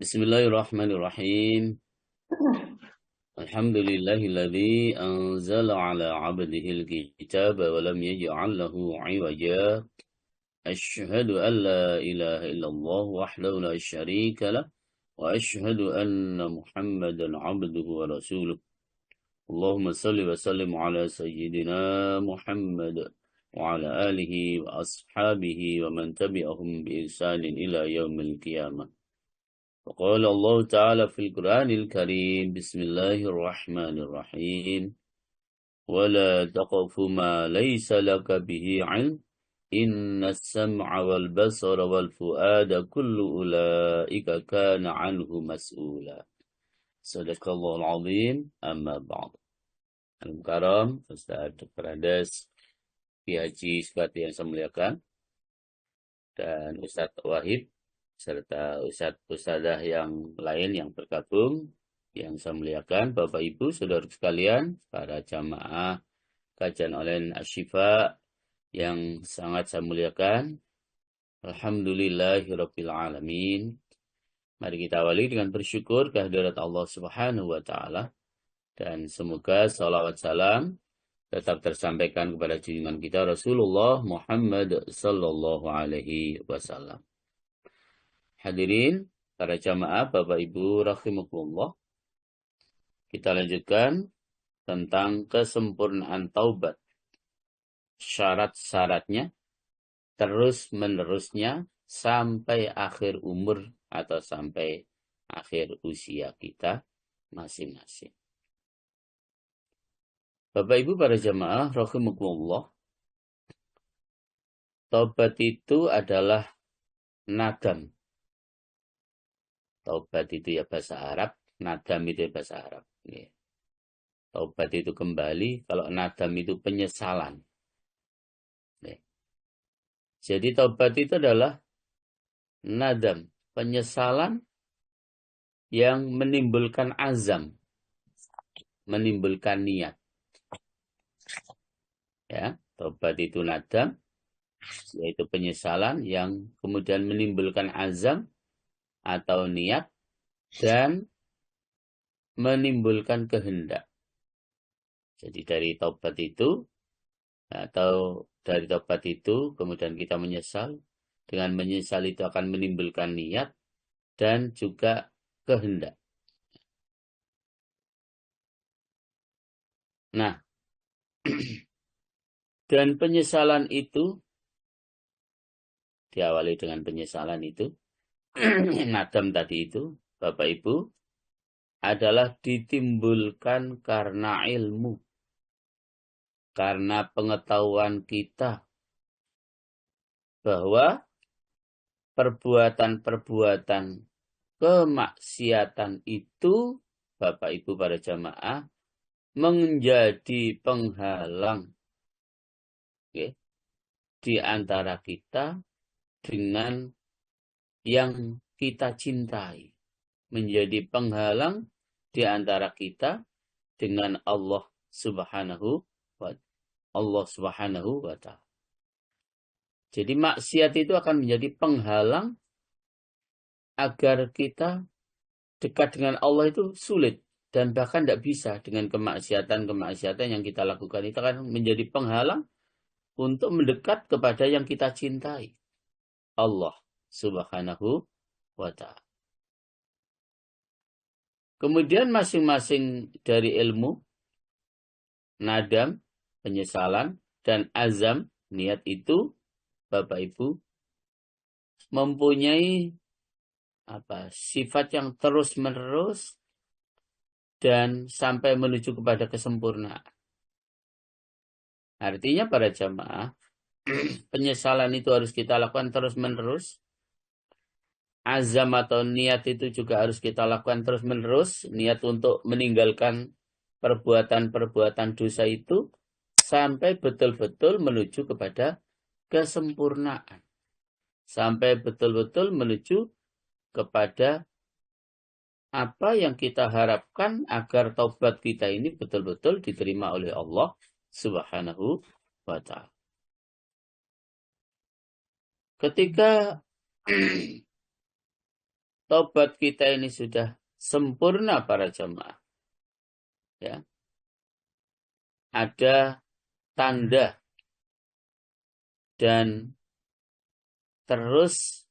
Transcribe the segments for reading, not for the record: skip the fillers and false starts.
Bismillahirrahmanirrahim. Alhamdulillahilladzi anzala ala abdihil kitaba wa lam yaj'al lahu 'iwaja. Asyhadu an la ilaha illallah wahdahu la syarika lah wa asyhadu anna Muhammadan 'abduhu wa rasuluh. Allahumma salli wa sallim ala sayyidina Muhammad wa ala alihi wa ashabihi wa man tabi'ahum bi ihsanin ila yaumil qiyamah. وقال الله تعالى في القرآن الكريم بسم الله الرحمن الرحيم ولا تقف ما ليس لك به علم إن السمع والبصر والفؤاد كل أولئك كان عنه مسؤولا صدق الله العظيم أما بعد. Al-Mukarram Ustaz Dr. Andes PhD seperti yang saya muliakan, dan Ustaz Wahid serta ustadzah yang lain yang bergabung yang saya muliakan, Bapak Ibu Saudara sekalian, para jamaah kajian online Asy-Syifa yang sangat saya muliakan. Alhamdulillahirabbil alamin. Mari kita awali dengan bersyukur kehadirat Allah Subhanahu wa taala, dan semoga salawat salam tetap tersampaikan kepada junjungan kita Rasulullah Muhammad sallallahu alaihi wasallam. Hadirin para jamaah Bapak Ibu rahimakumullah, kita lanjutkan tentang kesempurnaan taubat, syarat-syaratnya, terus-menerusnya sampai akhir umur atau sampai akhir usia kita masing-masing. Bapak Ibu para jamaah rahimakumullah, taubat itu adalah nadam. Taubat itu ya bahasa Arab, nadam itu ya bahasa Arab. Ya. Taubat itu kembali, kalau nadam itu penyesalan. Ya. Jadi taubat itu adalah nadam, penyesalan yang menimbulkan azam, menimbulkan niat. Ya, taubat itu nadam, yaitu penyesalan yang kemudian menimbulkan azam atau niat dan menimbulkan kehendak. Jadi dari taubat itu kemudian kita menyesal. Dengan menyesal itu akan menimbulkan niat dan juga kehendak. Nah, dan penyesalan itu diawali dengan penyesalan itu nadam tadi itu, Bapak Ibu, adalah ditimbulkan karena ilmu, karena pengetahuan kita bahwa perbuatan-perbuatan kemaksiatan itu, Bapak Ibu para jamaah, menjadi penghalang di antara kita dengan yang kita cintai, menjadi penghalang di antara kita dengan Allah Subhanahu wa ta'ala. Jadi maksiat itu akan menjadi penghalang agar kita dekat dengan Allah itu sulit, dan bahkan tidak bisa. Dengan kemaksiatan yang kita lakukan itu akan menjadi penghalang untuk mendekat kepada yang kita cintai, Allah Subhanahu wa ta'ala. Kemudian masing-masing dari ilmu, nadam, penyesalan, dan azam, niat itu, Bapak Ibu, mempunyai sifat yang terus-menerus dan sampai menuju kepada kesempurnaan. Artinya para jamaah, penyesalan itu harus kita lakukan terus-menerus. Azam atau niat itu juga harus kita lakukan terus-menerus. Niat untuk meninggalkan perbuatan-perbuatan dosa itu sampai betul-betul menuju kepada kesempurnaan. Sampai betul-betul menuju kepada apa yang kita harapkan agar taubat kita ini betul-betul diterima oleh Allah Subhanahu wa ta'ala. Ketika tobat kita ini sudah sempurna para jamaah. Ya. Ada tanda dan terus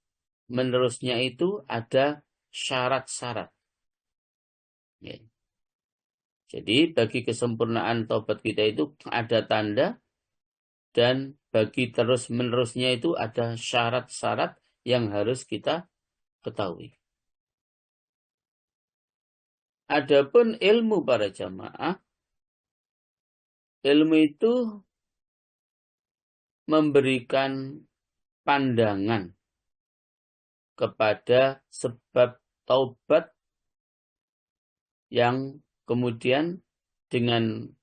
menerusnya itu ada syarat-syarat. Ya. Jadi bagi kesempurnaan tobat kita itu ada tanda dan bagi terus menerusnya itu ada syarat-syarat yang harus kita ketahui. Adapun ilmu para jamaah, ilmu itu memberikan pandangan kepada sebab taubat yang kemudian dengan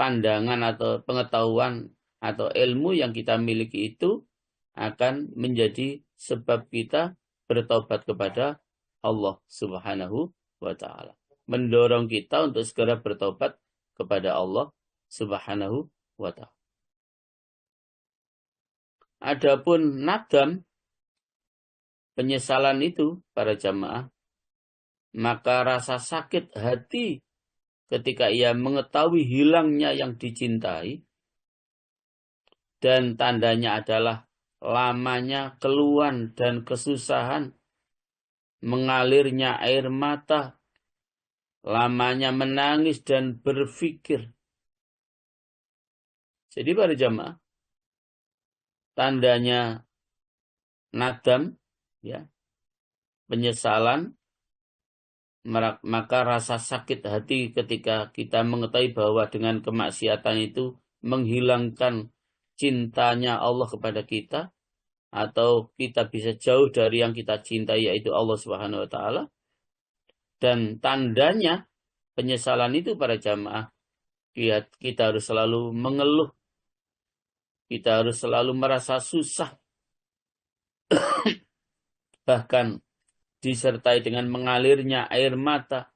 pandangan atau pengetahuan atau ilmu yang kita miliki itu akan menjadi sebab kita bertobat kepada Allah Subhanahu wa Ta'ala. Mendorong kita untuk segera bertobat kepada Allah Subhanahu wa Ta'ala. Adapun nadam, penyesalan itu para jamaah, maka rasa sakit hati ketika ia mengetahui hilangnya yang dicintai, dan tandanya adalah lamanya keluhan dan kesusahan, mengalirnya air mata, lamanya menangis dan berpikir. Jadi para jamaah, tandanya nadam, ya, penyesalan, maka rasa sakit hati ketika kita mengetahui bahwa dengan kemaksiatan itu menghilangkan cintanya Allah kepada kita, atau kita bisa jauh dari yang kita cintai yaitu Allah Subhanahu wa Ta'ala. Dan tandanya penyesalan itu para jamaah, kita harus selalu mengeluh, kita harus selalu merasa susah, bahkan disertai dengan mengalirnya air mata,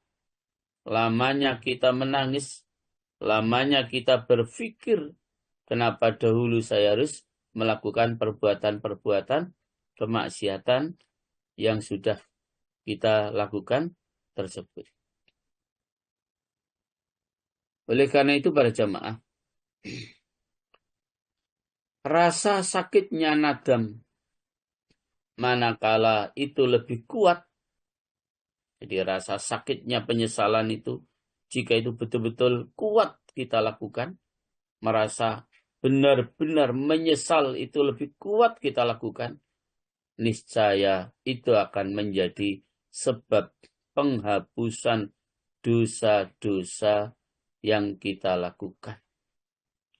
lamanya kita menangis, lamanya kita berpikir, kenapa dahulu saya harus melakukan perbuatan-perbuatan kemaksiatan yang sudah kita lakukan tersebut. Oleh karena itu para jamaah, rasa sakitnya nadam manakala itu lebih kuat, jadi rasa sakitnya penyesalan itu, jika itu betul-betul kuat kita lakukan, merasa benar-benar menyesal itu lebih kuat kita lakukan, niscaya itu akan menjadi sebab penghapusan dosa-dosa yang kita lakukan.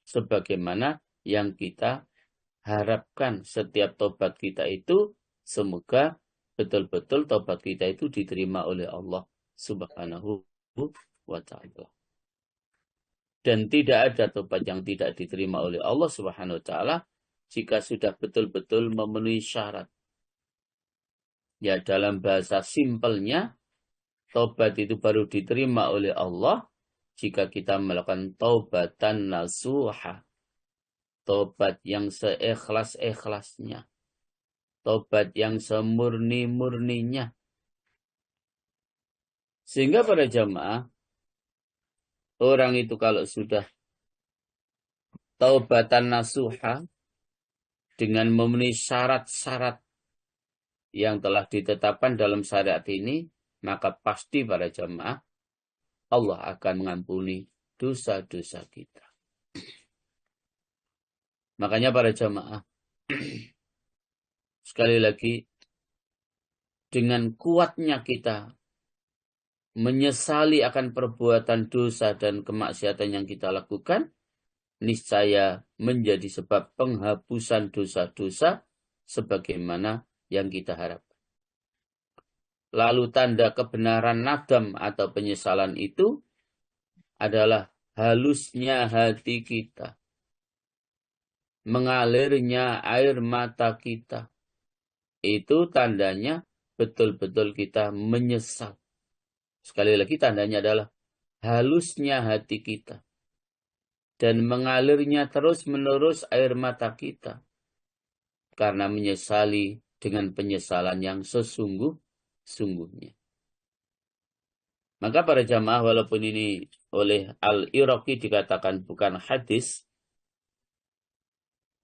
Sebagaimana yang kita harapkan setiap tobat kita itu, semoga betul-betul tobat kita itu diterima oleh Allah Subhanahu wa Ta'ala. Dan tidak ada tobat yang tidak diterima oleh Allah Subhanahu wa Ta'ala jika sudah betul-betul memenuhi syarat. Ya, dalam bahasa simpelnya, tobat itu baru diterima oleh Allah jika kita melakukan taubatan nasuha, tobat yang seikhlas-ikhlasnya, tobat yang semurni-murninya. Sehingga para jamaah, orang itu kalau sudah taubatan nasuha dengan memenuhi syarat-syarat yang telah ditetapkan dalam syariat ini, maka pasti para jamaah Allah akan mengampuni dosa-dosa kita. Makanya para jamaah, sekali lagi, dengan kuatnya kita menyesali akan perbuatan dosa dan kemaksiatan yang kita lakukan, niscaya menjadi sebab penghapusan dosa-dosa sebagaimana yang kita harapkan. Lalu tanda kebenaran nadam atau penyesalan itu adalah halusnya hati kita, mengalirnya air mata kita. Itu tandanya betul-betul kita menyesal. Sekali lagi tandanya adalah halusnya hati kita dan mengalirnya terus-menerus air mata kita karena menyesali dengan penyesalan yang sesungguh sungguhnya. Maka para jamaah, walaupun ini oleh Al-Iraqi dikatakan bukan hadis,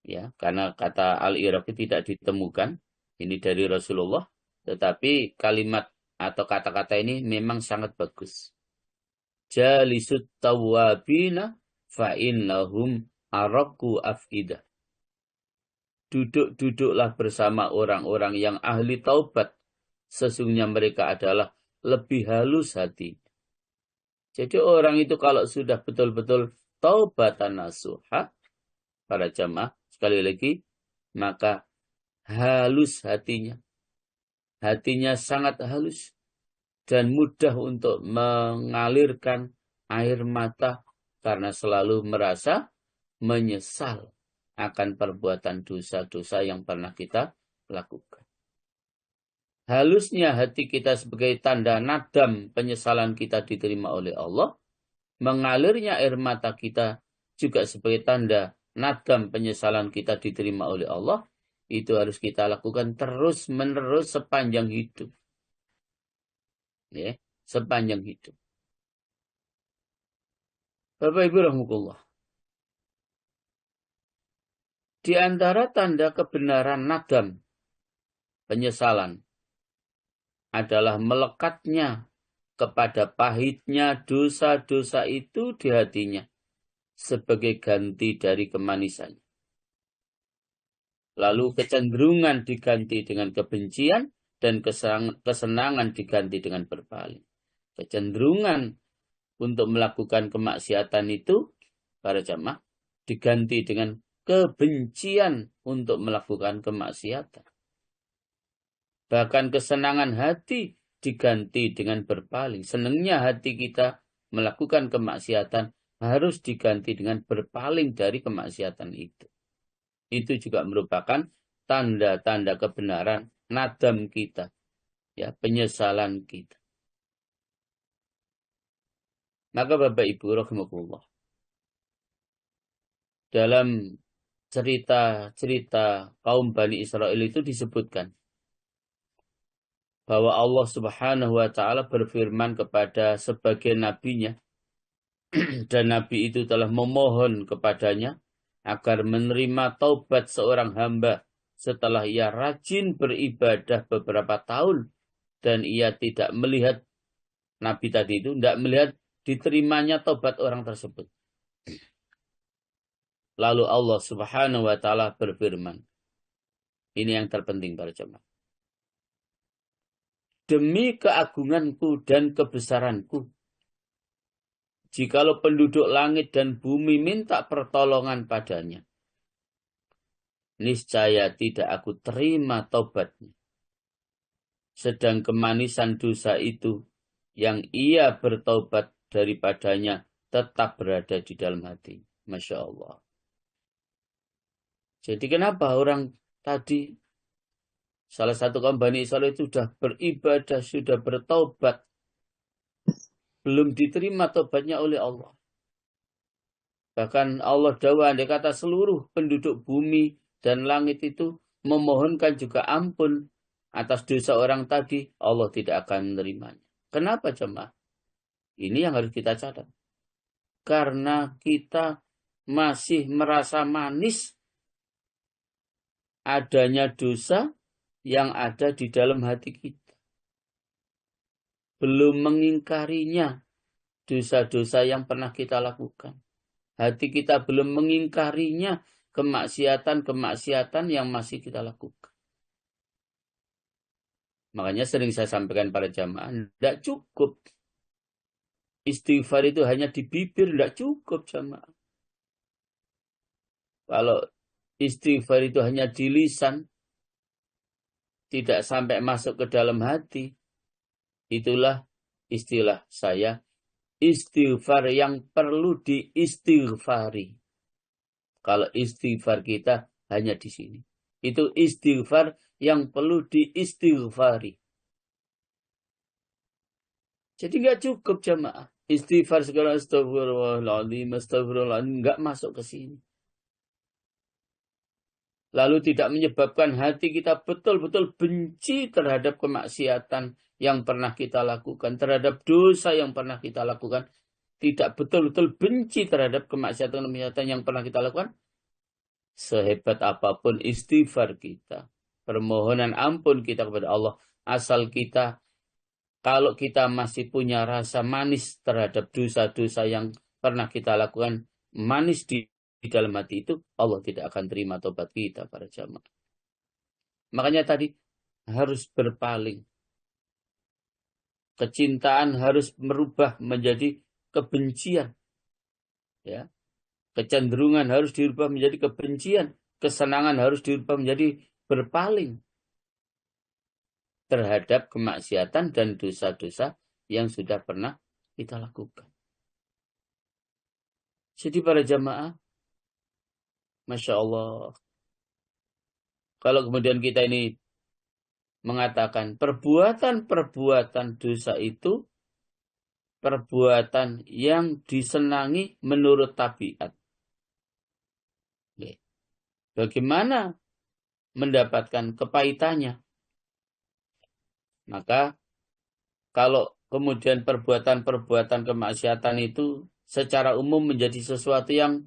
ya, karena kata Al-Iraqi tidak ditemukan, ini dari Rasulullah, tetapi kalimat atau kata-kata ini memang sangat bagus. Jalisut tawabina fa'innahum araku afidah. Duduk-duduklah bersama orang-orang yang ahli taubat. Sesungguhnya mereka adalah lebih halus hati. Jadi orang itu kalau sudah betul-betul taubatan nasuha, para jamaah, sekali lagi, maka halus hatinya. Hatinya sangat halus dan mudah untuk mengalirkan air mata karena selalu merasa menyesal akan perbuatan dosa-dosa yang pernah kita lakukan. Halusnya hati kita sebagai tanda nadam penyesalan kita diterima oleh Allah. Mengalirnya air mata kita juga sebagai tanda nadam penyesalan kita diterima oleh Allah. Itu harus kita lakukan terus-menerus sepanjang hidup. Ya, sepanjang hidup. Bapak Ibu rahmatullah. Di antara tanda kebenaran nadam penyesalan adalah melekatnya kepada pahitnya dosa-dosa itu di hatinya sebagai ganti dari kemanisannya. Lalu kecenderungan diganti dengan kebencian dan kesenangan diganti dengan berpaling. Kecenderungan untuk melakukan kemaksiatan itu, para jamaah, diganti dengan kebencian untuk melakukan kemaksiatan. Bahkan kesenangan hati diganti dengan berpaling. Senangnya hati kita melakukan kemaksiatan harus diganti dengan berpaling dari kemaksiatan itu. Itu juga merupakan tanda-tanda kebenaran nadam kita, ya, penyesalan kita. Maka Bapak Ibu rahimakumullah, dalam cerita-cerita kaum Bani Israel itu disebutkan bahwa Allah Subhanahu wa Ta'ala berfirman kepada sebagian nabinya, dan nabi itu telah memohon kepadanya agar menerima taubat seorang hamba setelah ia rajin beribadah beberapa tahun dan ia tidak melihat, nabi tadi itu tidak melihat diterimanya taubat orang tersebut. Lalu Allah Subhanahu wa Ta'ala berfirman, ini yang terpenting para jemaah. Demi keagunganku dan kebesaranku, jikalau penduduk langit dan bumi minta pertolongan padanya, niscaya tidak aku terima taubatnya. Sedang kemanisan dosa itu yang ia bertaubat daripadanya tetap berada di dalam hati. Masya Allah. Jadi kenapa orang tadi, salah satu kaum Bani Israel itu sudah beribadah, sudah bertaubat, belum diterima taubatnya oleh Allah. Bahkan Allah dawuh, andai kata seluruh penduduk bumi dan langit itu memohonkan juga ampun atas dosa orang tadi, Allah tidak akan menerimanya. Kenapa jemaah? Ini yang harus kita catat. Karena kita masih merasa manis adanya dosa yang ada di dalam hati kita. Belum mengingkarinya dosa-dosa yang pernah kita lakukan. Hati kita belum mengingkarinya kemaksiatan-kemaksiatan yang masih kita lakukan. Makanya sering saya sampaikan pada jamaah, tidak cukup istighfar itu hanya di bibir, tidak cukup jamaah. Kalau istighfar itu hanya di lisan, tidak sampai masuk ke dalam hati, itulah istilah saya, istighfar yang perlu diistighfari. Kalau istighfar kita hanya di sini, itu istighfar yang perlu diistighfari. Jadi nggak cukup jamaah. Istighfar segala astagfirullahaladzim, astagfirullahaladzim, nggak masuk ke sini. lalu tidak menyebabkan hati kita betul-betul benci terhadap kemaksiatan yang pernah kita lakukan, terhadap dosa yang pernah kita lakukan, tidak betul-betul benci terhadap kemaksiatan yang pernah kita lakukan, sehebat apapun istighfar kita, permohonan ampun kita kepada Allah, asal kita, kalau kita masih punya rasa manis terhadap dosa-dosa yang pernah kita lakukan, manis di dalam hati itu, Allah tidak akan terima tobat kita para jamaah. Makanya tadi harus berpaling. Kecintaan harus merubah menjadi kebencian. Ya. Kecenderungan harus dirubah menjadi kebencian. Kesenangan harus dirubah menjadi berpaling terhadap kemaksiatan dan dosa-dosa yang sudah pernah kita lakukan. Jadi para jamaah, Masya Allah, kalau kemudian kita ini mengatakan perbuatan-perbuatan dosa itu perbuatan yang disenangi menurut tabiat. Bagaimana mendapatkan kepahitannya? Maka kalau kemudian perbuatan-perbuatan kemaksiatan itu secara umum menjadi sesuatu yang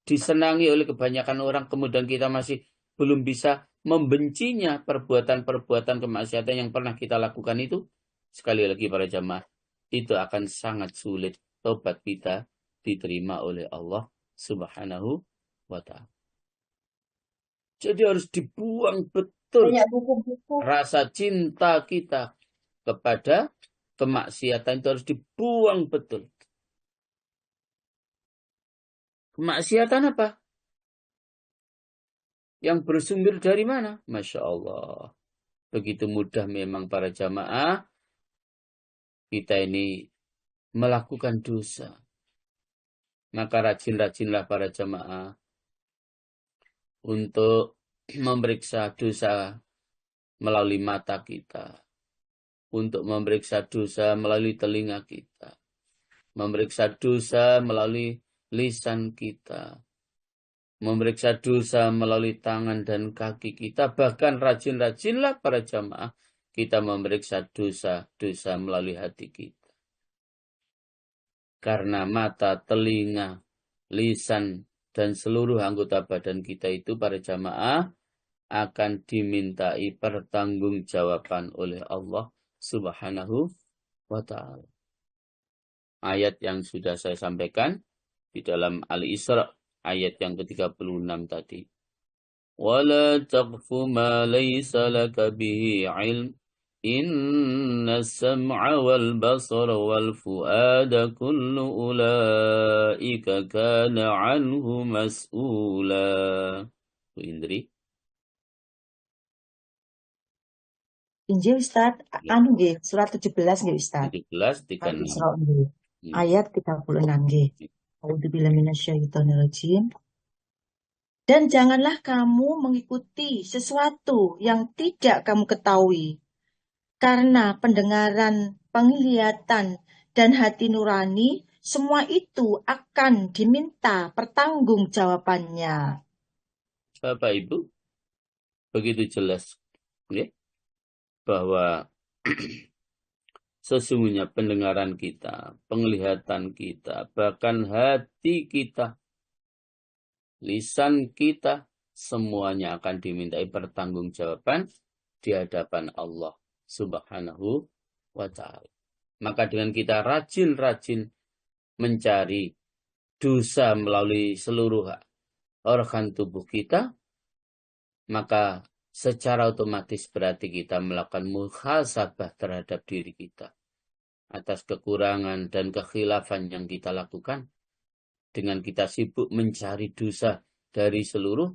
disenangi oleh kebanyakan orang, kemudian kita masih belum bisa membencinya perbuatan-perbuatan kemaksiatan yang pernah kita lakukan itu, sekali lagi para jamaah, itu akan sangat sulit tobat kita diterima oleh Allah Subhanahu wa ta'ala. Jadi harus dibuang betul rasa cinta kita kepada kemaksiatan, itu harus dibuang betul. Kemaksiatan apa? Yang bersumber dari mana? Masya Allah. Begitu mudah memang para jamaah kita ini melakukan dosa. Maka rajin-rajinlah para jamaah untuk memeriksa dosa melalui mata kita. Untuk memeriksa dosa melalui telinga kita. Memeriksa dosa melalui lisan kita. Memeriksa dosa melalui tangan dan kaki kita. Bahkan rajin-rajinlah para jamaah kita memeriksa dosa-dosa melalui hati kita. Karena mata, telinga, lisan, dan seluruh anggota badan kita itu para jamaah akan dimintai pertanggungjawaban oleh Allah Subhanahu wa ta'ala. Ayat yang sudah saya sampaikan di dalam Al-Isra ayat yang ke-36 tadi. Wala taqfu ma laysa laka bihi ilm inna as-sam'a wal basara wal fu'ada kullu ulaika kana anhu mas'ula. Bu Indri. Injil Ustaz, anu nggih, surat 17 nggih Ustaz. 17 36. Ayat 36 nggih. A'udzubillahi minasyaitonirrajim. Dan janganlah kamu mengikuti sesuatu yang tidak kamu ketahui, karena pendengaran, penglihatan, dan hati nurani, semua itu akan diminta pertanggungjawabannya. Bapak Ibu, begitu jelas ya, bahwa sesungguhnya pendengaran kita, penglihatan kita, bahkan hati kita, lisan kita, semuanya akan dimintai pertanggungjawaban di hadapan Allah Subhanahu wa ta'ala. Maka dengan kita rajin-rajin mencari dosa melalui seluruh organ tubuh kita, maka secara otomatis berarti kita melakukan muhasabah terhadap diri kita atas kekurangan dan kekhilafan yang kita lakukan. Dengan kita sibuk mencari dosa dari seluruh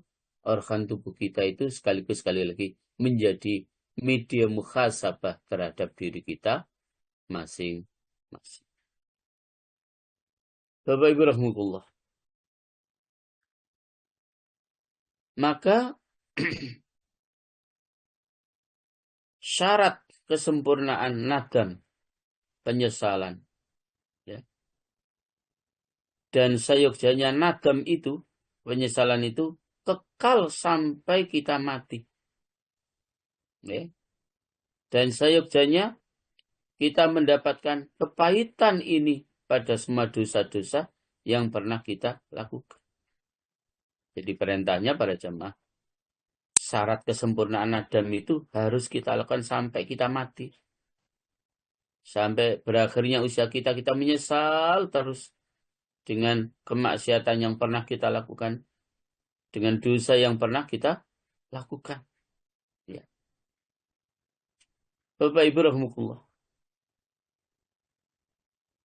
organ tubuh kita itu, sekaligus sekali lagi menjadi media muhasabah terhadap diri kita masing-masing. Bapak Ibu rahmatullah. Maka syarat kesempurnaan nadam, penyesalan, ya. Dan seyogjanya nadam itu, penyesalan itu kekal sampai kita mati. Ya. Dan seyogyanya kita mendapatkan kepahitan ini pada semua dosa-dosa yang pernah kita lakukan. Jadi perintahnya para jemaah, syarat kesempurnaan Adam itu harus kita lakukan sampai kita mati. Sampai berakhirnya usia kita, kita menyesal terus dengan kemaksiatan yang pernah kita lakukan, dengan dosa yang pernah kita lakukan. Ya. Bapak Ibu rahimahullah.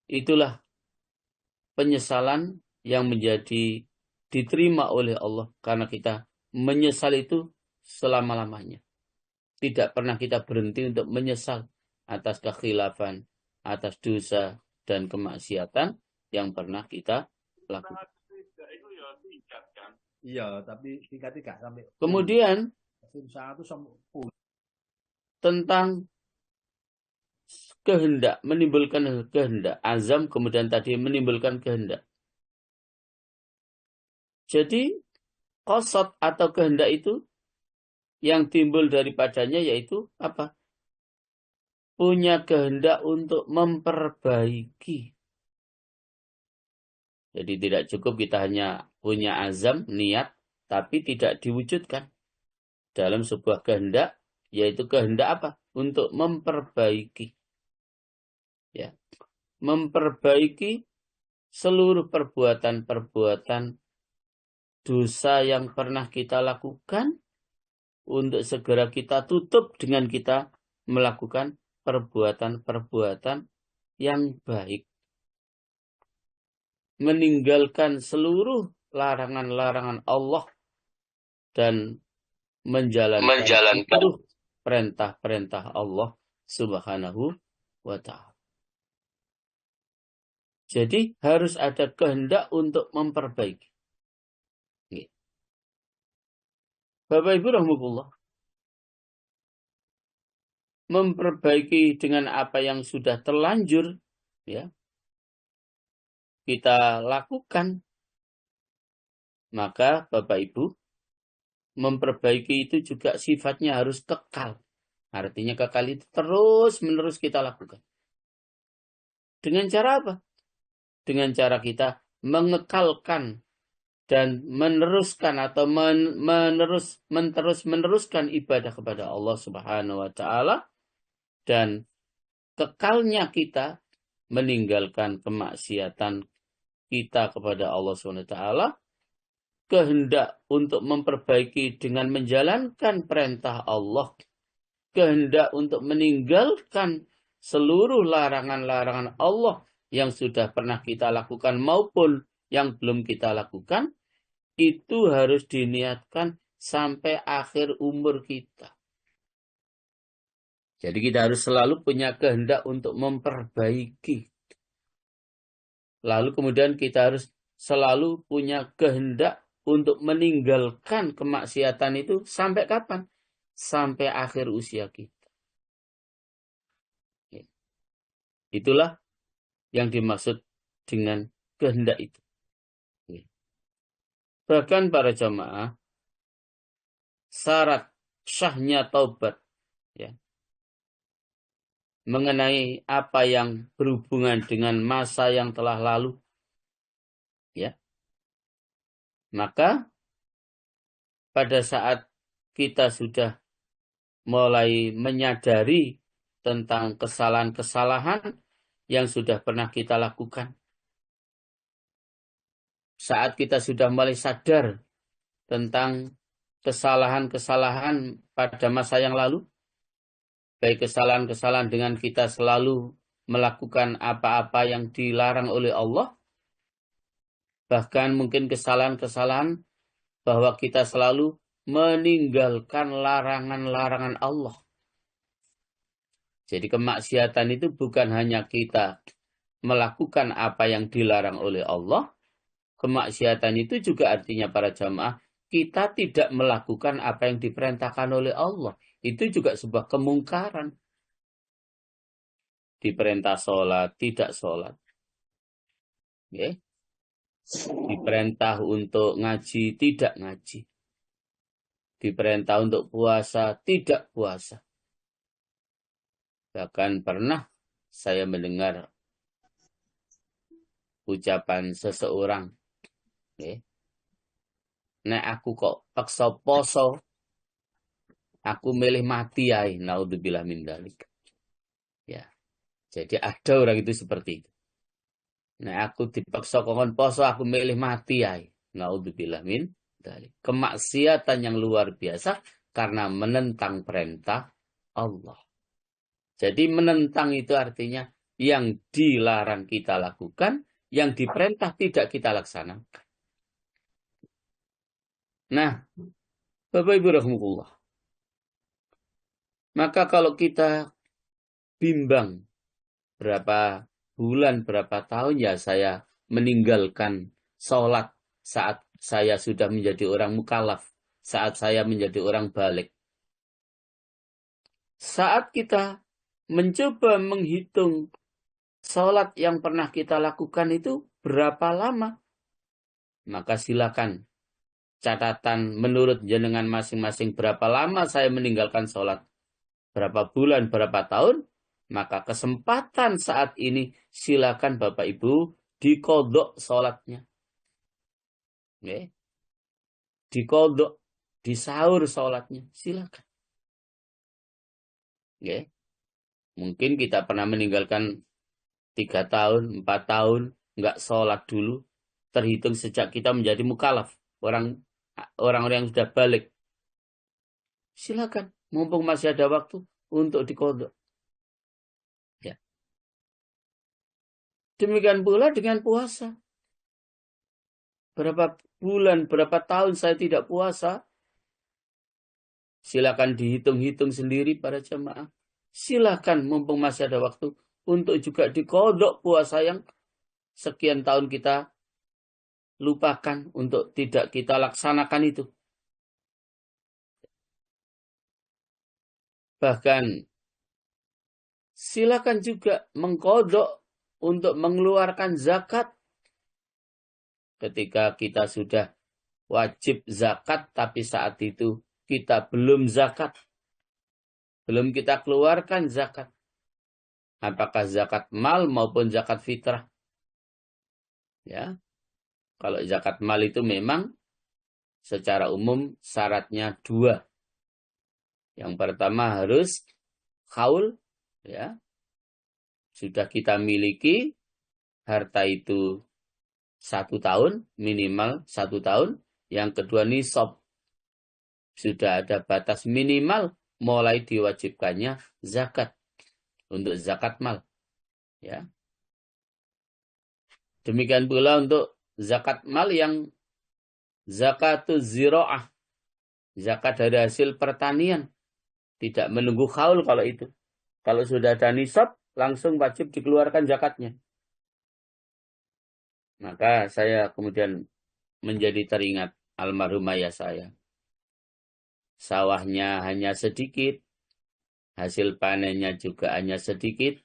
Itulah penyesalan yang menjadi diterima oleh Allah karena kita menyesal itu selama-lamanya. Tidak pernah kita berhenti untuk menyesal atas kekhilafan, atas dosa dan kemaksiatan yang pernah kita lakukan. Iya, tapi tingkat sampai. Kemudian tentang kehendak, menimbulkan kehendak, azam, kemudian tadi menimbulkan kehendak. Jadi qasad atau kehendak itu yang timbul daripadanya yaitu apa? Punya kehendak untuk memperbaiki. Jadi tidak cukup kita hanya punya azam, niat, tapi tidak diwujudkan dalam sebuah kehendak, yaitu kehendak apa? Untuk memperbaiki. Ya. Memperbaiki seluruh perbuatan-perbuatan dosa yang pernah kita lakukan untuk segera kita tutup dengan kita melakukan perbuatan-perbuatan yang baik. Meninggalkan seluruh larangan-larangan Allah dan menjalankan seluruh perintah-perintah Allah Subhanahu wa ta'ala. Jadi harus ada kehendak untuk memperbaiki. Bapak Ibu rahimahullah, memperbaiki dengan apa yang sudah terlanjur, ya, kita lakukan, maka Bapak Ibu, memperbaiki itu juga sifatnya harus kekal. Artinya kekal itu terus-menerus kita lakukan. Dengan cara apa? Dengan cara kita mengekalkan dan meneruskan atau meneruskan ibadah kepada Allah Subhanahu wa ta'ala, dan kekalnya kita meninggalkan kemaksiatan kita kepada Allah Subhanahu wa ta'ala, kehendak untuk memperbaiki dengan menjalankan perintah Allah, kehendak untuk meninggalkan seluruh larangan-larangan Allah yang sudah pernah kita lakukan maupun yang belum kita lakukan, itu harus diniatkan sampai akhir umur kita. Jadi kita harus selalu punya kehendak untuk memperbaiki. Lalu kemudian kita harus selalu punya kehendak untuk meninggalkan kemaksiatan itu sampai kapan? Sampai akhir usia kita. Itulah yang dimaksud dengan kehendak itu. Bahkan para jamaah, syarat syahnya taubat, ya, mengenai apa yang berhubungan dengan masa yang telah lalu, ya, maka pada saat kita sudah mulai menyadari tentang kesalahan-kesalahan yang sudah pernah kita lakukan, saat kita sudah mulai sadar tentang kesalahan-kesalahan pada masa yang lalu, baik kesalahan-kesalahan dengan kita selalu melakukan apa-apa yang dilarang oleh Allah, bahkan mungkin kesalahan-kesalahan bahwa kita selalu meninggalkan larangan-larangan Allah. Jadi kemaksiatan itu bukan hanya kita melakukan apa yang dilarang oleh Allah, kemaksiatan itu juga artinya para jamaah, kita tidak melakukan apa yang diperintahkan oleh Allah. Itu juga sebuah kemungkaran. Diperintah sholat, tidak sholat. Okay. Diperintah untuk ngaji, tidak ngaji. diperintah untuk puasa, tidak puasa. Bahkan pernah saya mendengar ucapan seseorang, nek aku kok paksa poso, aku milih mati ay, naudzubillah min dzalik. Ya. Jadi ada orang itu seperti itu. Nek aku dipaksa kon poso, aku milih mati ay, naudzubillah min dzalik. Kemaksiatan yang luar biasa karena menentang perintah Allah. Jadi menentang itu artinya yang dilarang kita lakukan, yang diperintah tidak kita laksanakan. Nah, Bapak Ibu rahimahullah. Maka kalau kita bimbang berapa bulan, berapa tahun ya saya meninggalkan sholat saat saya sudah menjadi orang mukallaf, saat saya menjadi orang balik. Saat kita mencoba menghitung sholat yang pernah kita lakukan itu berapa lama, maka silakan catatan menurut jenengan masing-masing berapa lama saya meninggalkan sholat, berapa bulan, berapa tahun, maka kesempatan saat ini silakan Bapak Ibu dikodok sholatnya. Okay. Dikodok, disaur sholatnya, silakan. Okay. Mungkin kita pernah meninggalkan 3 tahun, 4 tahun, nggak sholat dulu, terhitung sejak kita menjadi mukallaf, orang-orang yang sudah balik. Silakan, mumpung masih ada waktu untuk dikodok. Ya. Demikian pula dengan puasa. Berapa bulan, berapa tahun saya tidak puasa, silakan dihitung-hitung sendiri para jemaah. Silakan mumpung masih ada waktu untuk juga dikodok puasa yang sekian tahun kita lupakan untuk tidak kita laksanakan itu. Bahkan silakan juga mengkodok untuk mengeluarkan zakat. Ketika kita sudah wajib zakat, tapi saat itu kita belum zakat. Belum kita keluarkan zakat. Apakah zakat mal maupun zakat fitrah. Ya. Kalau zakat mal itu memang secara umum syaratnya 2. Yang pertama harus haul, ya. Sudah kita miliki harta itu 1 tahun, minimal 1 tahun. Yang kedua nisab. Sudah ada batas minimal mulai diwajibkannya zakat. Untuk zakat mal. Ya. Demikian pula untuk zakat mal yang zakatuz zira'ah. Zakat dari hasil pertanian. Tidak menunggu haul kalau itu. Kalau sudah ada nisab, langsung wajib dikeluarkan zakatnya. Maka saya kemudian menjadi teringat almarhum ayah saya. Sawahnya hanya sedikit. Hasil panennya juga hanya sedikit.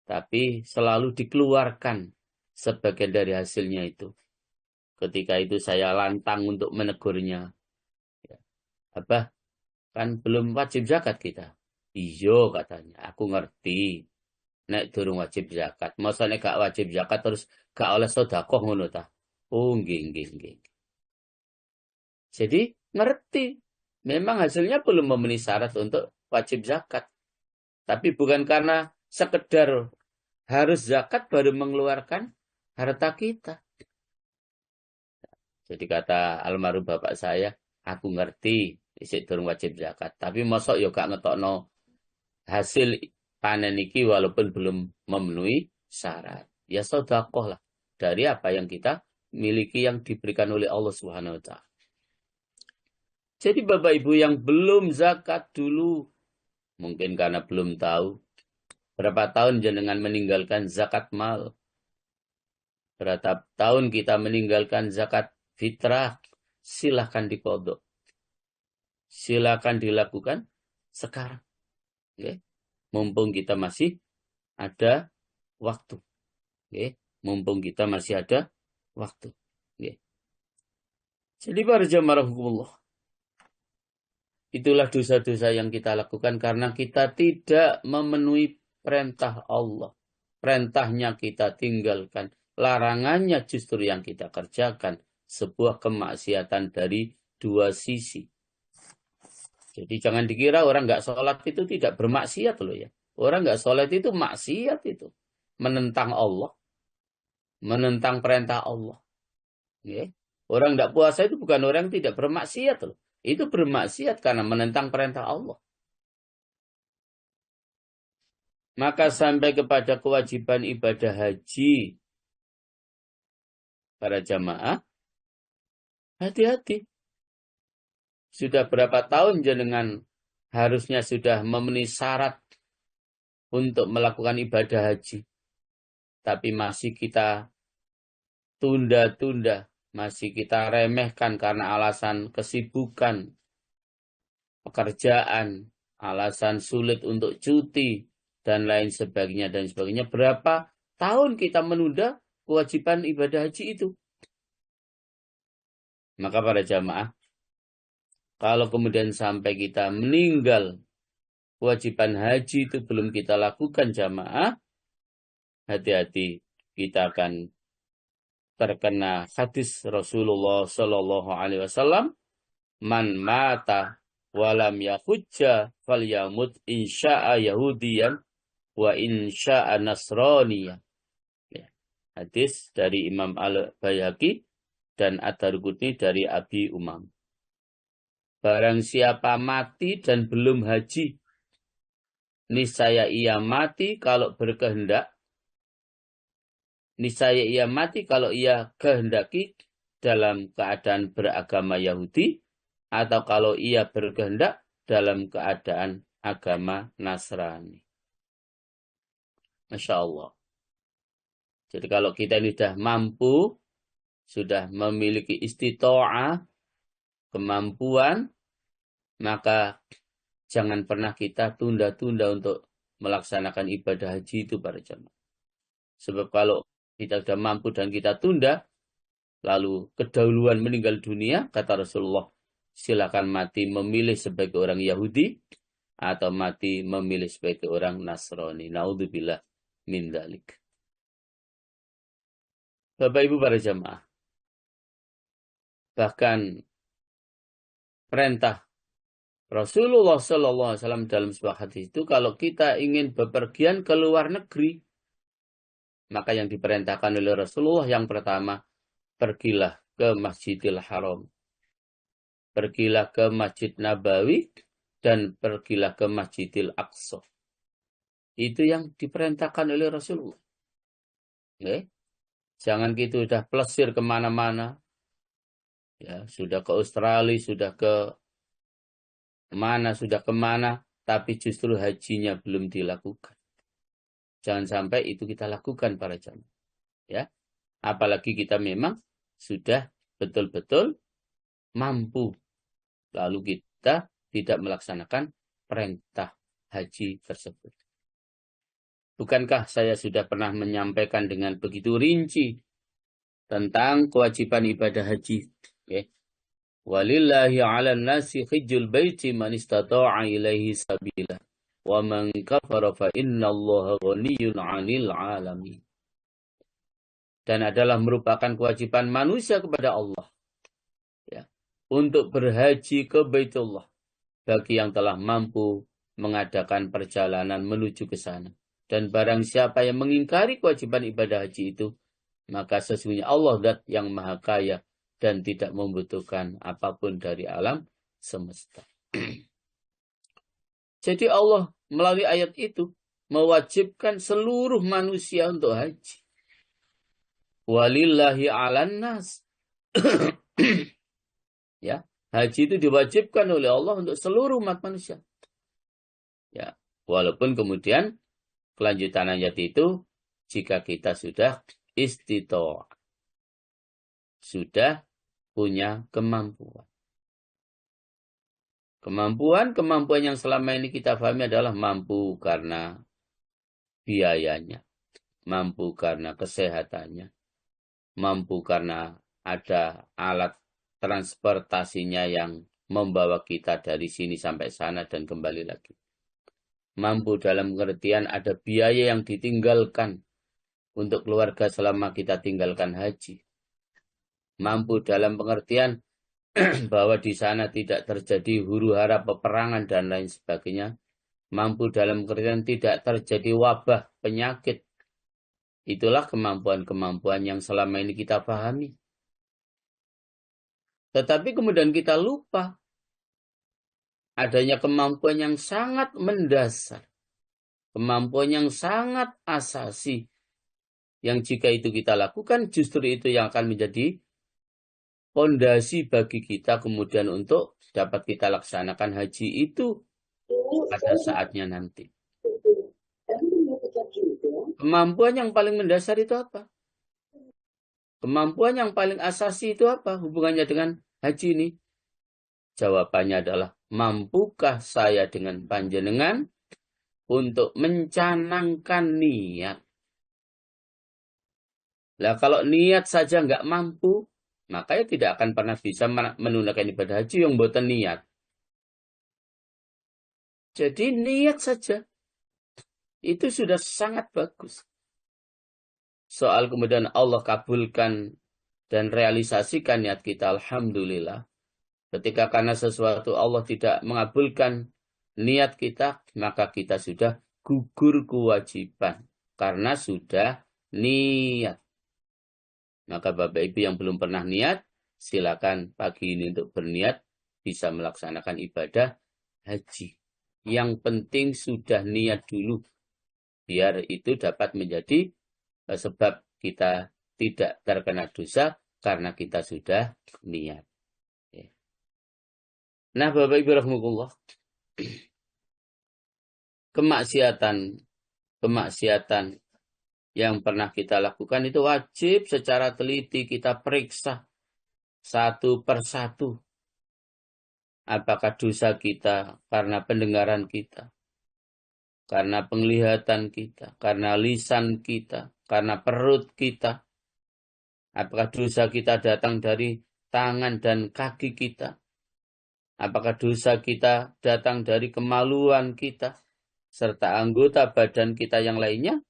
Tapi selalu dikeluarkan sebagian dari hasilnya itu. Ketika itu saya lantang untuk menegurnya. Abah, kan belum wajib zakat kita. Iya katanya, aku ngerti. Nek durung wajib zakat. Masa nek gak wajib zakat terus gak oleh sedekah ngono ta? Oh, nggih. Jadi ngerti. Memang hasilnya belum memenuhi syarat untuk wajib zakat. Tapi bukan karena sekedar harus zakat baru mengeluarkan harta kita. Jadi kata almarhum bapak saya, aku ngerti isik durung wajib zakat. Tapi mosok yo gak ngetokno hasil panen iki walaupun belum memenuhi syarat. Ya sedekah lah dari apa yang kita miliki yang diberikan oleh Allah Subhanahu wa taala. Jadi Bapak Ibu yang belum zakat dulu, mungkin karena belum tahu berapa tahun jenengan meninggalkan zakat mal. Berapa tahun kita meninggalkan zakat fitrah, silahkan dikodok. Silahkan dilakukan sekarang. Okay. Mumpung kita masih ada waktu. Okay. Mumpung kita masih ada waktu. Okay. Jadi para jamaah rahimahullah, Itulah dosa-dosa yang kita lakukan karena kita tidak memenuhi perintah Allah. Perintahnya kita tinggalkan. Larangannya justru yang kita kerjakan. Sebuah kemaksiatan dari dua sisi. Jadi jangan dikira orang nggak sholat itu tidak bermaksiat loh ya. Orang nggak sholat itu maksiat itu. Menentang Allah. Menentang perintah Allah. Ya. Orang nggak puasa itu bukan orang yang tidak bermaksiat loh. Itu bermaksiat karena menentang perintah Allah. Maka sampai kepada kewajiban ibadah haji. Para jamaah, hati-hati. Sudah berapa tahun jenengan harusnya sudah memenuhi syarat untuk melakukan ibadah haji. Tapi masih kita tunda-tunda. Masih kita remehkan karena alasan kesibukan, pekerjaan, alasan sulit untuk cuti, dan lain sebagainya. Berapa tahun kita menunda kewajiban ibadah haji itu? Maka para jamaah, kalau kemudian sampai kita meninggal, kewajiban haji itu belum kita lakukan jamaah, hati-hati, kita akan terkena hadis Rasulullah Shallallahu Alaihi Wasallam, man mata walam yahujja falyamut insya'a yahudiyan wa insya'a nasraniya. Ya. Hadis dari Imam Al-Baihaqi dan Ad-Darqutni dari Abi Umam. Barang siapa mati dan belum haji, niscaya ia mati kalau berkehendak. Niscaya ia mati kalau ia kehendaki dalam keadaan beragama Yahudi, atau kalau ia berkehendak dalam keadaan agama Nasrani. Masya Allah. Jadi kalau kita ini sudah mampu, sudah memiliki istita'ah, kemampuan, maka jangan pernah kita tunda-tunda untuk melaksanakan ibadah haji itu para jamaah. Sebab kalau kita sudah mampu dan kita tunda, lalu kedahuluan meninggal dunia, kata Rasulullah, silakan mati memilih sebagai orang Yahudi, atau mati memilih sebagai orang Nasrani. Naudzubillah min dzalik. Bapak Ibu para jamaah, bahkan perintah Rasulullah SAW dalam sebuah hadis itu, kalau kita ingin bepergian ke luar negeri, maka yang diperintahkan oleh Rasulullah yang pertama, pergilah ke Masjidil Haram. Pergilah ke Masjid Nabawi dan pergilah ke Masjidil Aqsa. Itu yang diperintahkan oleh Rasulullah. Okay? Jangan kita sudah plesir kemana-mana. Ya, sudah ke Australia, sudah ke mana, sudah kemana, tapi justru hajinya belum dilakukan. Jangan sampai itu kita lakukan para jamaah. Ya. Apalagi kita memang sudah betul-betul mampu. Lalu kita tidak melaksanakan perintah haji tersebut. Bukankah saya sudah pernah menyampaikan dengan begitu rinci tentang kewajiban ibadah haji? Okay. Walillahi 'alan nasi hajjul baiti man istata'a ilaihi sabila. Wa man kafara fa innallaha ghaniyyun 'anil 'alamin. Dan adalah merupakan kewajiban manusia kepada Allah, ya, untuk berhaji ke Baitullah bagi yang telah mampu mengadakan perjalanan menuju ke sana. Dan barang siapa yang mengingkari kewajiban ibadah haji itu, maka sesungguhnya Allah zat yang maha kaya dan tidak membutuhkan apapun dari alam semesta. Jadi Allah melalui ayat itu mewajibkan seluruh manusia untuk haji. Walillahi 'alan nas. Ya, haji itu diwajibkan oleh Allah untuk seluruh umat manusia. Ya, walaupun kemudian kelanjutan ayat itu, jika kita sudah istita'ah, sudah punya kemampuan. Kemampuan yang selama ini kita pahami adalah mampu karena biayanya, mampu karena kesehatannya, mampu karena ada alat transportasinya yang membawa kita dari sini sampai sana dan kembali lagi. Mampu dalam pengertian ada biaya yang ditinggalkan untuk keluarga selama kita tinggalkan haji. Mampu dalam pengertian bahwa di sana tidak terjadi huru-hara peperangan dan lain sebagainya. Mampu dalam pengertian tidak terjadi wabah, penyakit. Itulah kemampuan-kemampuan yang selama ini kita pahami. Tetapi kemudian kita lupa adanya kemampuan yang sangat mendasar. Kemampuan yang sangat asasi. Yang jika itu kita lakukan, justru itu yang akan menjadi fondasi bagi kita kemudian untuk dapat kita laksanakan haji itu pada saatnya nanti. Kemampuan yang paling mendasar itu apa? Kemampuan yang paling asasi itu apa? Hubungannya dengan haji ini? Jawabannya adalah, mampukah saya dengan panjenengan untuk mencanangkan niat? Lah kalau niat saja nggak mampu, makanya tidak akan pernah bisa menunaikan ibadah haji yang boten niat. Jadi niat saja. Itu sudah sangat bagus. Soal kemudian Allah kabulkan dan realisasikan niat kita, alhamdulillah. Ketika karena sesuatu Allah tidak mengabulkan niat kita, maka kita sudah gugur kewajiban. Karena sudah niat. Maka Bapak Ibu yang belum pernah niat, silakan pagi ini untuk berniat bisa melaksanakan ibadah haji. Yang penting sudah niat dulu. Biar itu dapat menjadi sebab kita tidak terkena dosa karena kita sudah niat. Nah, Bapak Ibu rahimakumullah, kemaksiatan yang pernah kita lakukan itu wajib secara teliti kita periksa satu persatu. Apakah dosa kita karena pendengaran kita, karena penglihatan kita, karena lisan kita, karena perut kita. Apakah dosa kita datang dari tangan dan kaki kita? Apakah dosa kita datang dari kemaluan kita, serta anggota badan kita yang lainnya?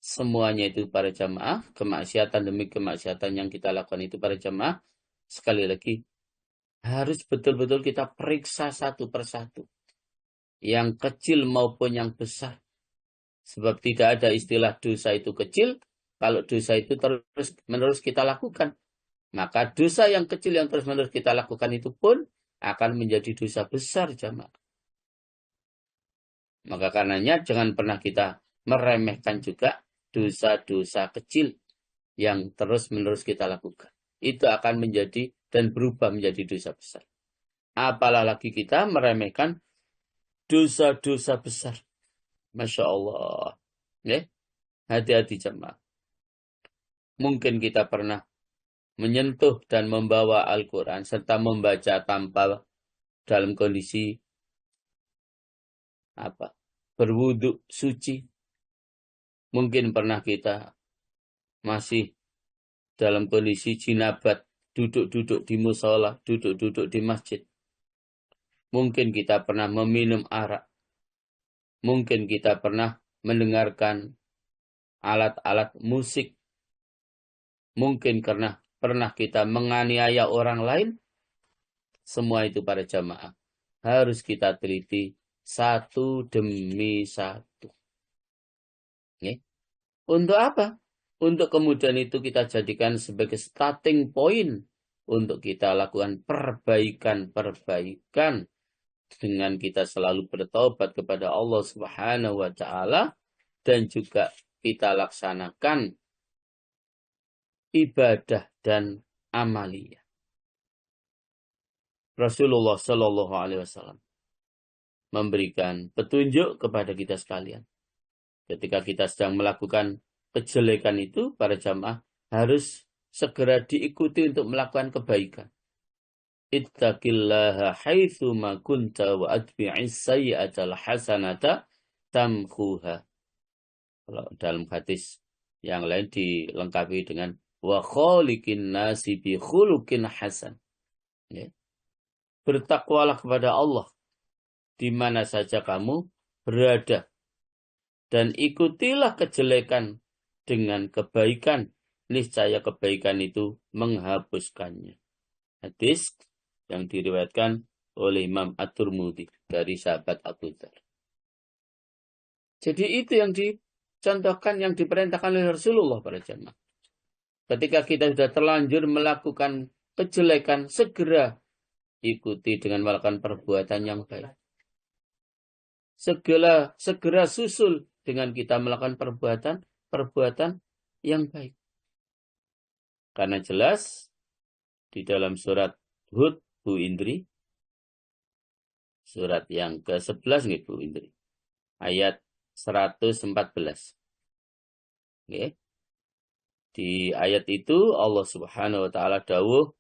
Semuanya itu para jamaah, kemaksiatan demi kemaksiatan yang kita lakukan itu para jamaah, sekali lagi, harus betul-betul kita periksa satu persatu. Yang kecil maupun yang besar. Sebab tidak ada istilah dosa itu kecil, kalau dosa itu terus-menerus kita lakukan. Maka dosa yang kecil yang terus-menerus kita lakukan itu pun akan menjadi dosa besar jamaah. Maka karenanya jangan pernah kita meremehkan juga dosa-dosa kecil yang terus-menerus kita lakukan. Itu akan menjadi dan berubah menjadi dosa besar. Apalagi kita meremehkan dosa-dosa besar. Masya Allah. Ya? Hati-hati jemaah. Mungkin kita pernah menyentuh dan membawa Al-Quran serta membaca tanpa dalam kondisi berwudu suci. Mungkin pernah kita masih dalam kondisi jinabat, duduk-duduk di musola, duduk-duduk di masjid. Mungkin kita pernah meminum arak. Mungkin kita pernah mendengarkan alat-alat musik. Mungkin karena pernah kita menganiaya orang lain. Semua itu para jamaah harus kita teliti satu demi satu. Okay. Untuk apa? Untuk kemudian itu kita jadikan sebagai starting point untuk kita lakukan perbaikan-perbaikan dengan kita selalu bertobat kepada Allah Subhanahu wa taala dan juga kita laksanakan ibadah dan amaliyah. Rasulullah Shallallahu Alaihi Wasallam memberikan petunjuk kepada kita sekalian. Ketika kita sedang melakukan kejelekan itu, para jamaah harus segera diikuti untuk melakukan kebaikan. Ittaqillaha haitsu ma kunta wa atbi'is sayyi'atal hasanata tamkhuha. Kalau dalam hadis yang lain dilengkapi dengan wa khaliqin nasi bi khuluqin hasan. Ya. bertakwalah kepada Allah di mana saja kamu berada, dan ikutilah kejelekan dengan kebaikan, niscaya kebaikan itu menghapuskannya. Hadis yang diriwayatkan oleh Imam At-Tirmidzi dari sahabat Abu Dzar. Jadi itu yang dicontohkan, yang diperintahkan oleh Rasulullah para jamaah. Ketika kita sudah terlanjur melakukan kejelekan, segera ikuti dengan melakukan perbuatan yang baik. Segera susul dengan kita melakukan perbuatan yang baik. Karena jelas di dalam surat Hud, Bu Indri, surat yang ke-11 nih Bu Indri, ayat 114. Oke. Di ayat itu Allah Subhanahu wa taala dawuh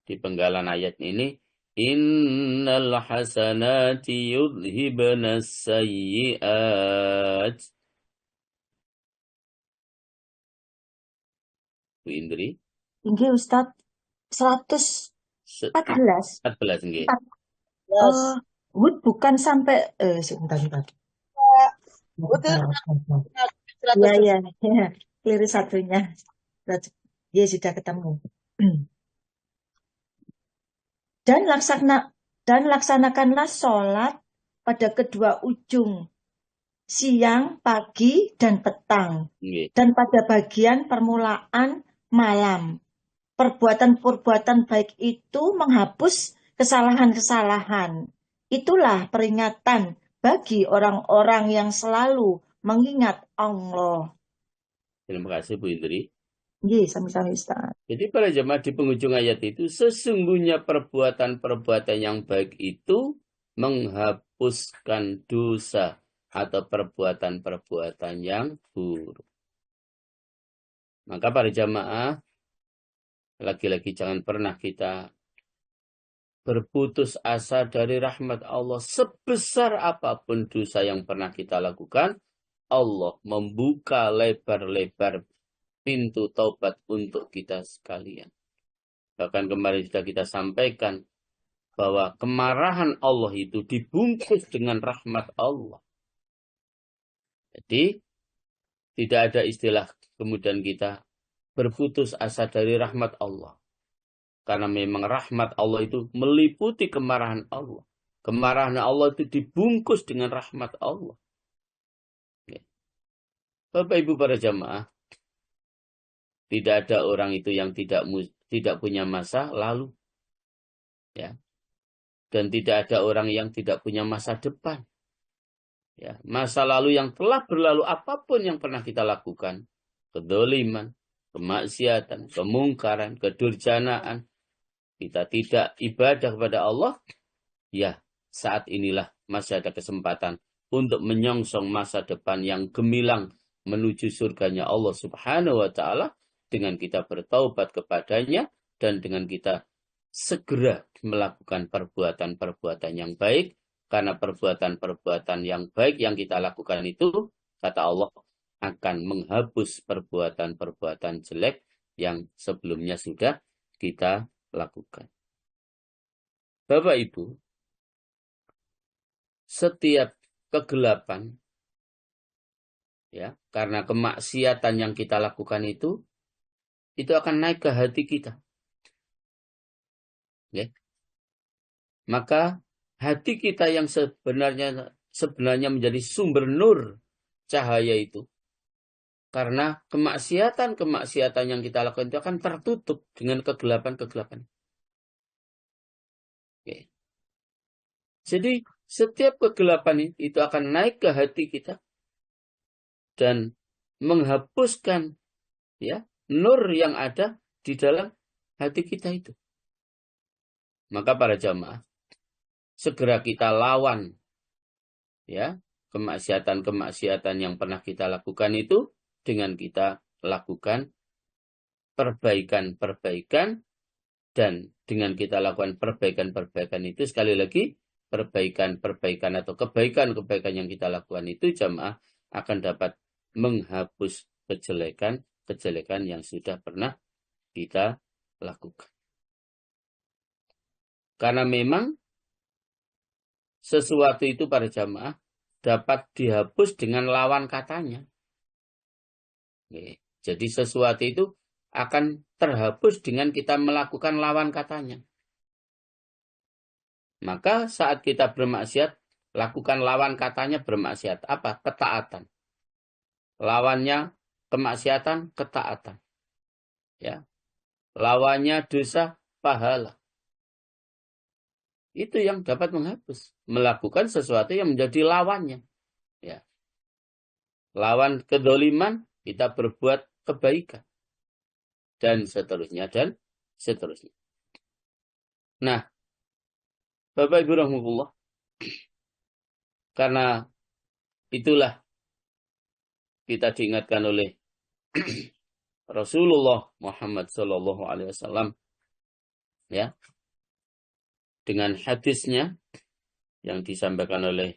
di penggalan ayat ini, innal hasanati yudhibnas sayyi'at. Bu Indri. Nggih Ustaz, 114. 14 nggih. Hud bukan sampai sebentar. Iya, keliru satunya. Dia sudah ketemu. Dan laksanakanlah sholat pada kedua ujung, siang, pagi, dan petang. Dan pada bagian permulaan malam. Perbuatan-perbuatan baik itu menghapus kesalahan-kesalahan. Itulah peringatan bagi orang-orang yang selalu mengingat Allah. Terima kasih Bu Indri. Iya, sama-sama Ustaz. Jadi para jemaah di penghujung ayat itu, sesungguhnya perbuatan-perbuatan yang baik itu menghapuskan dosa atau perbuatan-perbuatan yang buruk. Maka para jemaah, lagi-lagi jangan pernah kita berputus asa dari rahmat Allah. Sebesar apapun dosa yang pernah kita lakukan, Allah membuka lebar-lebar pintu taubat untuk kita sekalian. Bahkan kemarin sudah kita sampaikan bahwa kemarahan Allah itu dibungkus dengan rahmat Allah. Jadi tidak ada istilah kemudian kita berputus asa dari rahmat Allah. Karena memang rahmat Allah itu meliputi kemarahan Allah. Kemarahan Allah itu dibungkus dengan rahmat Allah. Bapak Ibu para jamaah, tidak ada orang itu yang tidak punya masa lalu. Ya. Dan tidak ada orang yang tidak punya masa depan. Ya. Masa lalu yang telah berlalu, apapun yang pernah kita lakukan, kedoliman, kemaksiatan, kemungkaran, kedurjanaan, kita tidak ibadah kepada Allah, ya saat inilah masih ada kesempatan untuk menyongsong masa depan yang gemilang menuju surganya Allah Subhanahu wa taala, dengan kita bertaubat kepadanya dan dengan kita segera melakukan perbuatan-perbuatan yang baik, karena perbuatan-perbuatan yang baik yang kita lakukan itu, kata Allah, akan menghapus perbuatan-perbuatan jelek yang sebelumnya sudah kita lakukan. Bapak Ibu, setiap kegelapan, ya, karena kemaksiatan yang kita lakukan itu akan naik ke hati kita. Ya. Maka hati kita yang sebenarnya menjadi sumber nur cahaya itu, karena kemaksiatan yang kita lakukan itu akan tertutup dengan kegelapan-kegelapan. Ya. Jadi setiap kegelapan itu akan naik ke hati kita dan menghapuskan, ya, nur yang ada di dalam hati kita itu. Maka para jamaah, segera kita lawan, ya, kemaksiatan-kemaksiatan yang pernah kita lakukan itu dengan kita lakukan perbaikan-perbaikan, dan dengan kita lakukan perbaikan-perbaikan itu, sekali lagi, perbaikan-perbaikan atau kebaikan-kebaikan yang kita lakukan itu jamaah akan dapat menghapus kejelekan yang sudah pernah kita lakukan. Karena memang sesuatu itu para jamaah dapat dihapus dengan lawan katanya. Jadi sesuatu itu akan terhapus dengan kita melakukan lawan katanya. Maka saat kita bermaksiat, lakukan lawan katanya bermaksiat. Apa? Ketaatan. Lawannya kemaksiatan, ketaatan. Ya. Lawannya dosa, pahala. Itu yang dapat menghapus. Melakukan sesuatu yang menjadi lawannya. Ya. Lawan kedoliman, kita berbuat kebaikan. Dan seterusnya, dan seterusnya. Nah, Bapak Ibu rahimahullah, karena itulah kita diingatkan oleh Rasulullah Muhammad Sallallahu Alaihi Wasallam, ya, dengan hadisnya yang disampaikan oleh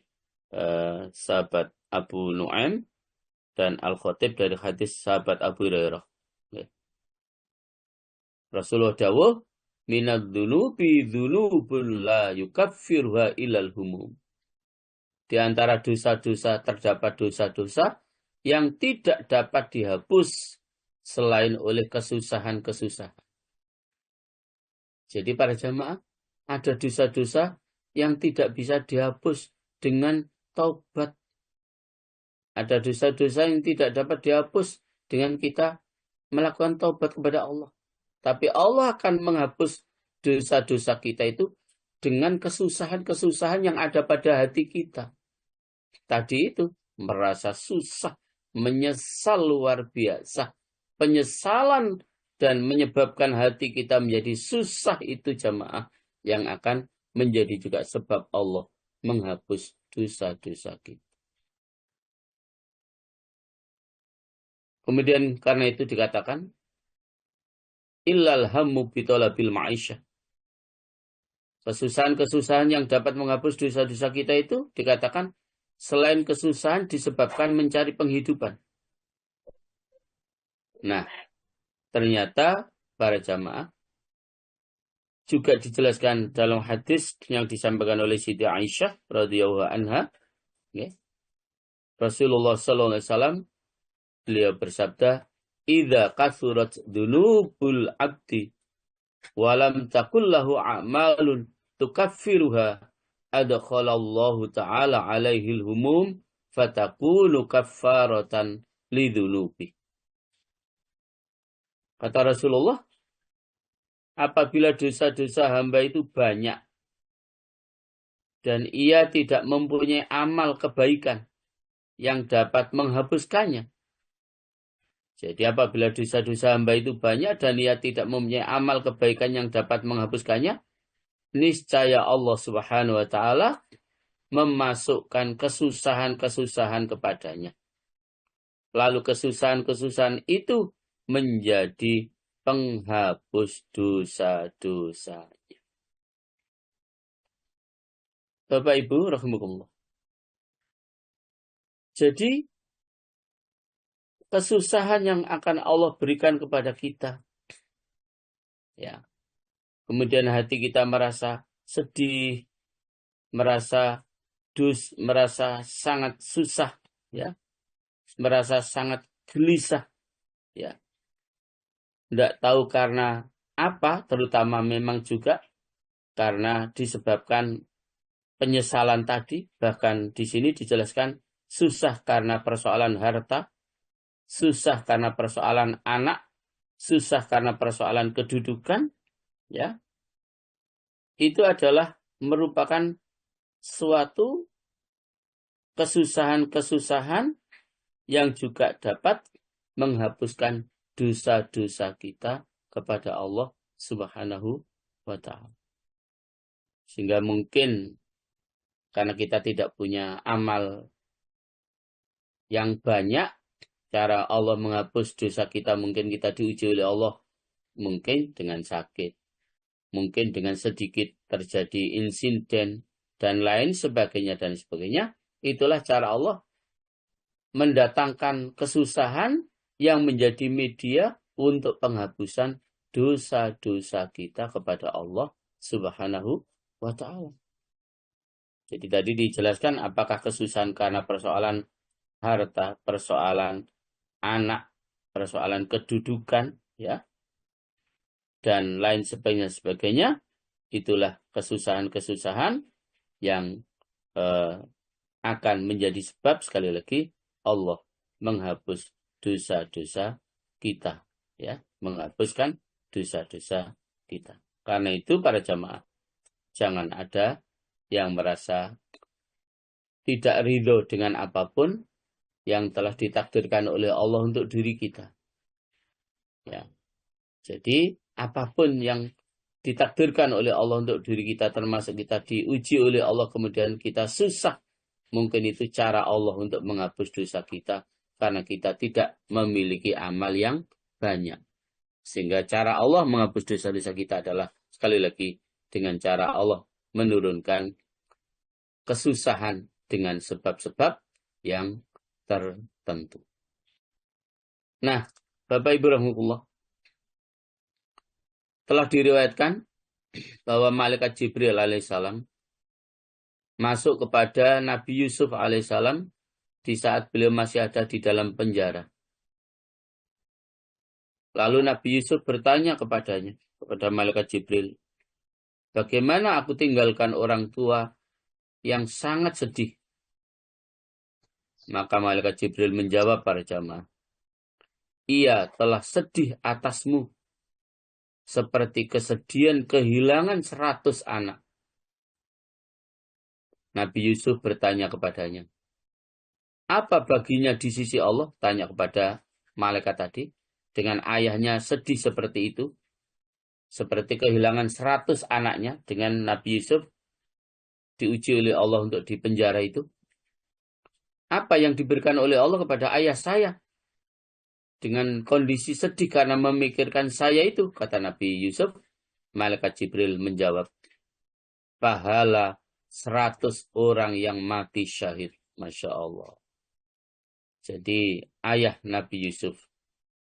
sahabat Abu Nu'aim dan Al-Khatib dari hadis sahabat Abu Hurairah. Ya. Rasulullah dawuh, minad dzunubi dzunubun la yukaffiruha ilal humum. Di antara dosa-dosa terdapat dosa-dosa yang tidak dapat dihapus selain oleh kesusahan-kesusahan. Jadi para jamaah, ada dosa-dosa yang tidak bisa dihapus dengan taubat. Ada dosa-dosa yang tidak dapat dihapus dengan kita melakukan taubat kepada Allah. Tapi Allah akan menghapus dosa-dosa kita itu dengan kesusahan-kesusahan yang ada pada hati kita. Tadi itu merasa susah, menyesal luar biasa. Penyesalan dan menyebabkan hati kita menjadi susah itu jamaah yang akan menjadi juga sebab Allah menghapus dosa-dosa kita. Kemudian karena itu dikatakan illal hammu bitolabil ma'isyah. Kesusahan-kesusahan yang dapat menghapus dosa-dosa kita itu dikatakan selain kesusahan disebabkan mencari penghidupan. Nah, ternyata para jamaah juga dijelaskan dalam hadis yang disampaikan oleh Siti Aisyah radhiyallahu anha, ya. Rasulullah sallallahu alaihi wasallam beliau bersabda, "Idza kasurat dzunubul 'abdi wa lam takul lahu a'malun tukaffiruha adkhalallahu ta'ala 'alaihi al-humum fatakunu kaffaratan lidzunubi." Kata Rasulullah, apabila dosa-dosa hamba itu banyak dan ia tidak mempunyai amal kebaikan yang dapat menghapuskannya. Jadi apabila dosa-dosa hamba itu banyak dan ia tidak mempunyai amal kebaikan yang dapat menghapuskannya, niscaya Allah Subhanahu wa taala memasukkan kesusahan-kesusahan kepadanya. Lalu kesusahan-kesusahan itu menjadi penghapus dosa-dosanya. Bapak Ibu rahimakumullah. Jadi kesusahan yang akan Allah berikan kepada kita, ya. Kemudian hati kita merasa sedih, merasa sangat susah, ya. Merasa sangat gelisah, ya. Tidak tahu karena apa, terutama memang juga karena disebabkan penyesalan tadi. Bahkan di sini dijelaskan susah karena persoalan harta, susah karena persoalan anak, susah karena persoalan kedudukan, ya. Itu adalah merupakan suatu kesusahan-kesusahan yang juga dapat menghapuskan dosa-dosa kita kepada Allah Subhanahu wa ta'ala. Sehingga mungkin karena kita tidak punya amal yang banyak, cara Allah menghapus dosa kita, mungkin kita diuji oleh Allah, mungkin dengan sakit, mungkin dengan sedikit terjadi insiden, dan lain sebagainya, dan sebagainya. Itulah cara Allah mendatangkan kesusahan yang menjadi media untuk penghapusan dosa-dosa kita kepada Allah Subhanahu wa ta'ala. Jadi tadi dijelaskan apakah kesusahan karena persoalan harta, persoalan anak, persoalan kedudukan, ya, dan lain sebagainya, itulah kesusahan-kesusahan yang akan menjadi sebab, sekali lagi, Allah menghapus dosa-dosa kita, ya, menghapuskan dosa-dosa kita. Karena itu para jamaah, jangan ada yang merasa tidak ridho dengan apapun yang telah ditakdirkan oleh Allah untuk diri kita. Ya. Jadi apapun yang ditakdirkan oleh Allah untuk diri kita, termasuk kita diuji oleh Allah kemudian kita susah, mungkin itu cara Allah untuk menghapus dosa kita karena kita tidak memiliki amal yang banyak. Sehingga cara Allah menghapus dosa-dosa kita adalah, sekali lagi, dengan cara Allah menurunkan kesusahan dengan sebab-sebab yang tertentu. Nah, Bapak Ibu rahimahullah, telah diriwayatkan bahwa malaikat Jibril alaihissalam masuk kepada Nabi Yusuf alaihissalam di saat beliau masih ada di dalam penjara. Lalu Nabi Yusuf bertanya kepadanya, kepada malaikat Jibril, bagaimana aku tinggalkan orang tua yang sangat sedih? Maka malaikat Jibril menjawab para jamaah, ia telah sedih atasmu seperti kesedihan kehilangan 100 anak. Nabi Yusuf bertanya kepadanya, apa baginya di sisi Allah? Tanya kepada malaikat tadi. Dengan ayahnya sedih seperti itu, seperti kehilangan 100 anaknya, dengan Nabi Yusuf diuji oleh Allah untuk dipenjara itu. Apa yang diberikan oleh Allah kepada ayah saya? Dengan kondisi sedih karena memikirkan saya itu, kata Nabi Yusuf, malaikat Jibril menjawab, pahala 100 orang yang mati syahid. Masya Allah. Jadi ayah Nabi Yusuf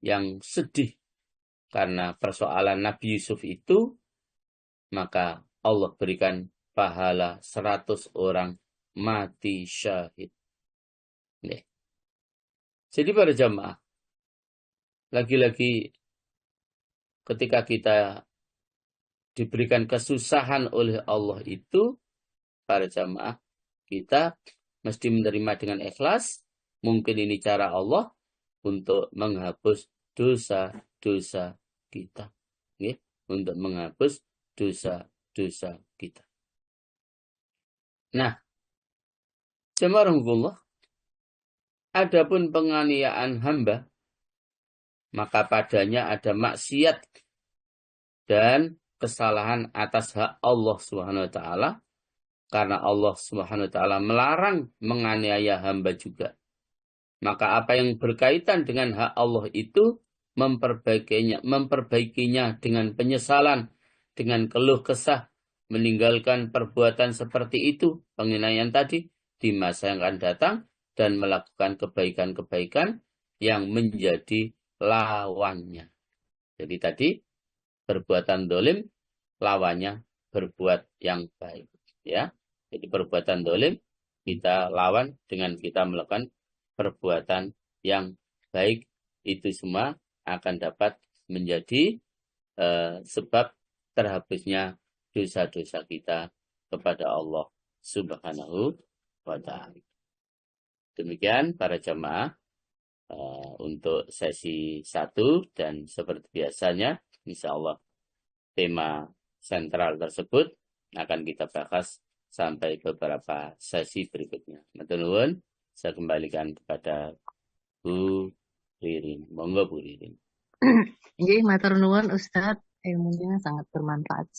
yang sedih karena persoalan Nabi Yusuf itu, maka Allah berikan pahala 100 orang mati syahid. Nih. Jadi para jamaah, lagi-lagi ketika kita diberikan kesusahan oleh Allah itu, para jamaah, kita mesti menerima dengan ikhlas. Mungkin ini cara Allah untuk menghapus dosa-dosa kita. Ya, untuk menghapus dosa-dosa kita. Nah, jemaah, adapun penganiayaan hamba, maka padanya ada maksiat dan kesalahan atas hak Allah Subhanahu wa taala, karena Allah Subhanahu wa taala melarang menganiaya hamba juga. Maka apa yang berkaitan dengan hak Allah itu memperbaikinya dengan penyesalan, dengan keluh kesah, meninggalkan perbuatan seperti itu, penganiayaan tadi, di masa yang akan datang, dan melakukan kebaikan-kebaikan yang menjadi lawannya. Jadi tadi, perbuatan dolim, lawannya berbuat yang baik. Ya, jadi perbuatan dolim, kita lawan dengan kita melakukan perbuatan yang baik. Itu semua akan dapat menjadi sebab terhapusnya dosa-dosa kita kepada Allah Subhanahu wa ta'ala. Demikian para jamaah untuk sesi 1, dan seperti biasanya insya Allah tema sentral tersebut akan kita bahas sampai beberapa sesi berikutnya. Matur nuwun, saya kembalikan kepada Bu Ririn. Monggo Bu Ririn. Nggih, matur nuwun Ustadz, ilmunya sangat bermanfaat.